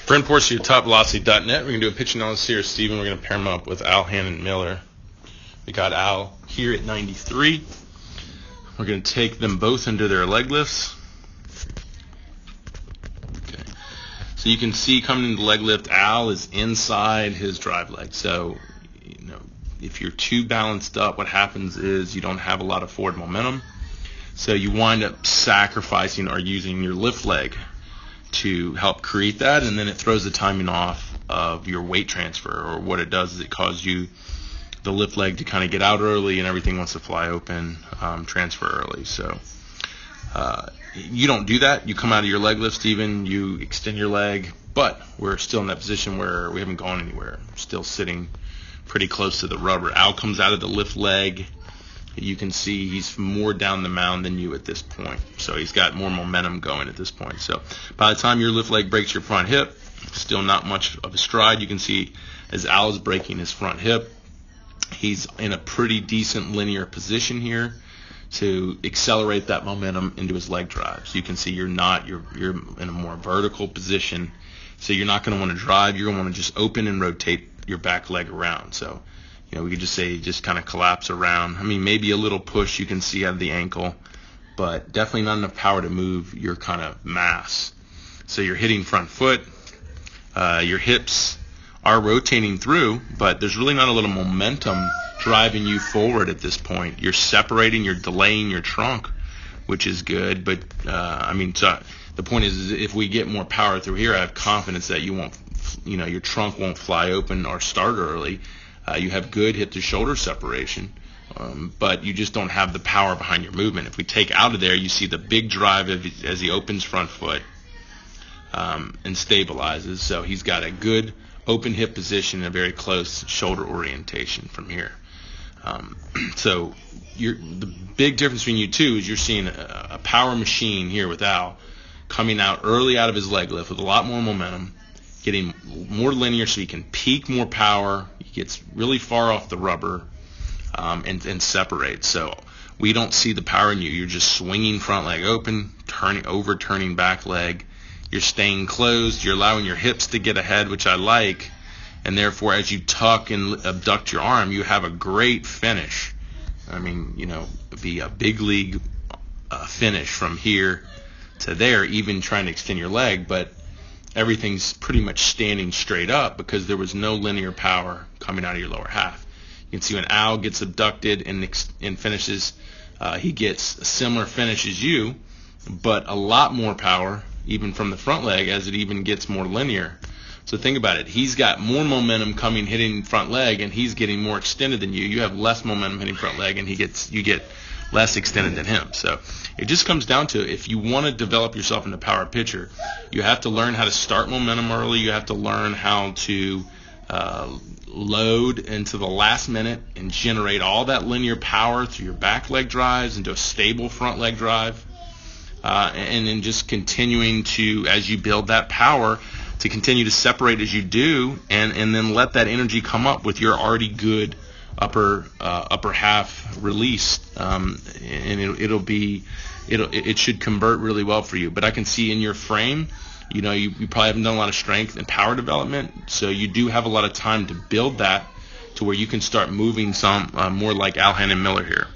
Brent Porcy at TopVelocity.net. We're going to do a pitch analysis here, Steven. We're going to pair him up with Al Hannon Miller. We got Al here at 93. We're going to take them both into their leg lifts. Okay. So you can see coming into the leg lift, Al is inside his drive leg. So, if you're too balanced up, what happens is you don't have a lot of forward momentum. So you wind up sacrificing or using your lift leg to help create that, and then it throws the timing off of your weight transfer. Or what it does is it causes you the lift leg to kind of get out early and everything wants to fly open, transfer early. So you don't do that. You come out of your leg lift, Steven, you extend your leg, but we're still in that position where we haven't gone anywhere. We're still sitting pretty close to the rubber. Al comes out of the lift leg. You can see he's more down the mound than you at this point. So he's got more momentum going at this point. So by the time your lift leg breaks your front hip, still not much of a stride. You can see as Al is breaking his front hip, he's in a pretty decent linear position here to accelerate that momentum into his leg drive. So you can see you're in a more vertical position. So you're not going to want to drive. You're going to want to just open and rotate your back leg around. So we could just say just kind of collapse around. I mean, maybe a little push you can see out of the ankle, but definitely not enough power to move your kind of mass. So you're hitting front foot. Your hips are rotating through, but there's really not a little momentum driving you forward at this point. You're separating, you're delaying your trunk, which is good. But, so the point is if we get more power through here, I have confidence that your trunk won't fly open or start early. You have good hip-to-shoulder separation, but you just don't have the power behind your movement. If we take out of there, you see the big drive as he opens front foot and stabilizes. So he's got a good open hip position and a very close shoulder orientation from here. So the big difference between you two is you're seeing a power machine here with Al coming out early out of his leg lift with a lot more momentum, getting more linear so he can peak more power. He gets really far off the rubber and separates. So we don't see the power in you. You're just swinging front leg open, overturning back leg. You're staying closed. You're allowing your hips to get ahead, which I like. And therefore, as you tuck and abduct your arm, you have a great finish. I mean, it'd be a big league finish from here to there, even trying to extend your leg. But everything's pretty much standing straight up because there was no linear power coming out of your lower half. You can see when Al gets abducted and finishes, he gets a similar finish as you, but a lot more power even from the front leg as it even gets more linear. So think about it. He's got more momentum hitting front leg, and he's getting more extended than you. You have less momentum hitting front leg, and you get less extended than him. So it just comes down to, if you want to develop yourself into a power pitcher, you have to learn how to start momentum early. You have to learn how to load into the last minute and generate all that linear power through your back leg drives into a stable front leg drive. And then just continuing to, as you build that power, to continue to separate as you do, and then let that energy come up with your already good upper half release, and it should convert really well for you. But I can see in your frame, you probably haven't done a lot of strength and power development, so you do have a lot of time to build that to where you can start moving some more like Al Hannon Miller here.